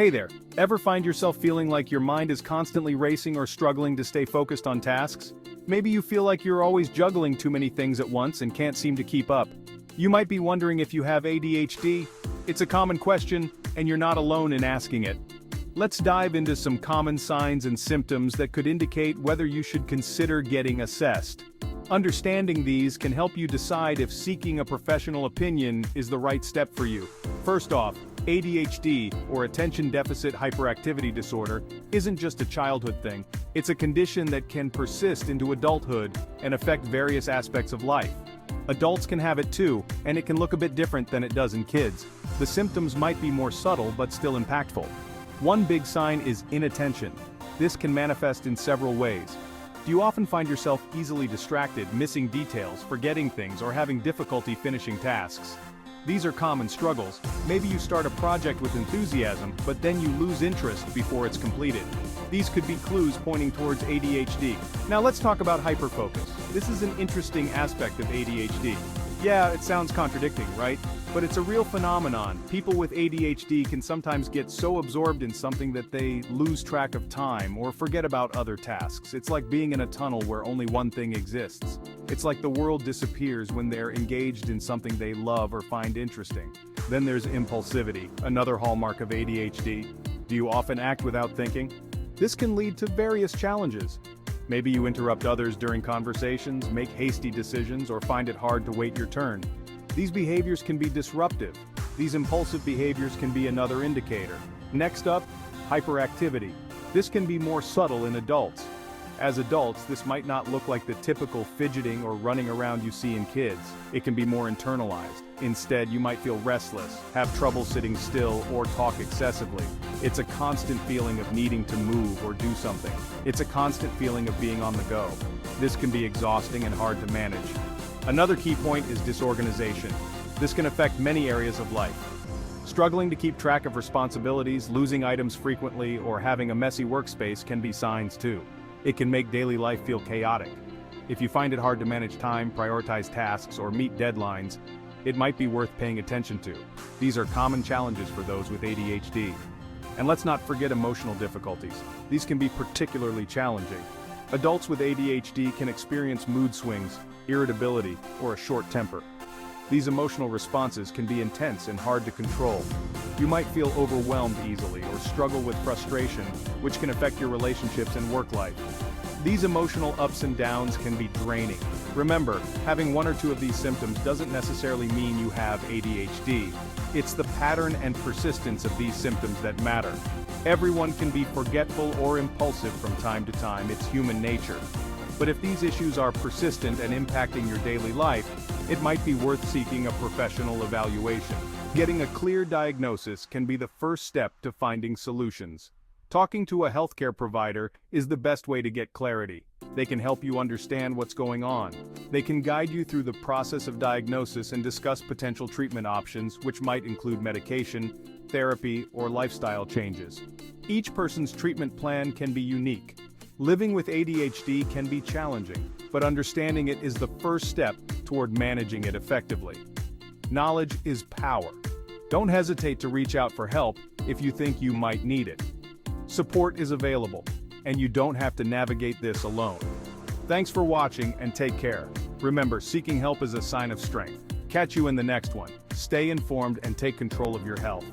Hey there, ever find yourself feeling like your mind is constantly racing or struggling to stay focused on tasks? Maybe you feel like you're always juggling too many things at once and can't seem to keep up. You might be wondering if you have ADHD. It's a common question, and you're not alone in asking it. Let's dive into some common signs and symptoms that could indicate whether you should consider getting assessed. Understanding these can help you decide if seeking a professional opinion is the right step for you. First off, ADHD, or Attention Deficit Hyperactivity Disorder, isn't just a childhood thing. It's a condition that can persist into adulthood and affect various aspects of life. Adults can have it too, and it can look a bit different than it does in kids. The symptoms might be more subtle but still impactful. One big sign is inattention. This can manifest in several ways. Do you often find yourself easily distracted, missing details, forgetting things, or having difficulty finishing tasks? These are common struggles. Maybe you start a project with enthusiasm, but then you lose interest before it's completed. These could be clues pointing towards ADHD. Now let's talk about hyperfocus. This is an interesting aspect of ADHD. Yeah, it sounds contradicting, right? But it's a real phenomenon. People with ADHD can sometimes get so absorbed in something that they lose track of time or forget about other tasks. It's like being in a tunnel where only one thing exists. It's like the world disappears when they're engaged in something they love or find interesting. Then there's impulsivity, another hallmark of ADHD. Do you often act without thinking? This can lead to various challenges. Maybe you interrupt others during conversations, make hasty decisions, or find it hard to wait your turn. These behaviors can be disruptive. These impulsive behaviors can be another indicator. Next up, hyperactivity. This can be more subtle in adults. As adults, this might not look like the typical fidgeting or running around you see in kids. It can be more internalized. Instead, you might feel restless, have trouble sitting still, or talk excessively. It's a constant feeling of needing to move or do something. It's a constant feeling of being on the go. This can be exhausting and hard to manage. Another key point is disorganization. This can affect many areas of life. Struggling to keep track of responsibilities, losing items frequently, or having a messy workspace can be signs too. It can make daily life feel chaotic. If you find it hard to manage time, prioritize tasks, or meet deadlines, it might be worth paying attention to. These are common challenges for those with ADHD. And let's not forget emotional difficulties. These can be particularly challenging. Adults with ADHD can experience mood swings, irritability, or a short temper. These emotional responses can be intense and hard to control. You might feel overwhelmed easily or struggle with frustration, which can affect your relationships and work life. These emotional ups and downs can be draining. Remember, having one or two of these symptoms doesn't necessarily mean you have ADHD. It's the pattern and persistence of these symptoms that matter. Everyone can be forgetful or impulsive from time to time. It's human nature. But if these issues are persistent and impacting your daily life, it might be worth seeking a professional evaluation. Getting a clear diagnosis can be the first step to finding solutions. Talking to a healthcare provider is the best way to get clarity. They can help you understand what's going on. They can guide you through the process of diagnosis and discuss potential treatment options, which might include medication, therapy, or lifestyle changes. Each person's treatment plan can be unique. Living with ADHD can be challenging, but understanding it is the first step toward managing it effectively. Knowledge is power. Don't hesitate to reach out for help if you think you might need it. Support is available, and you don't have to navigate this alone. Thanks for watching and take care. Remember, seeking help is a sign of strength. Catch you in the next one. Stay informed and take control of your health.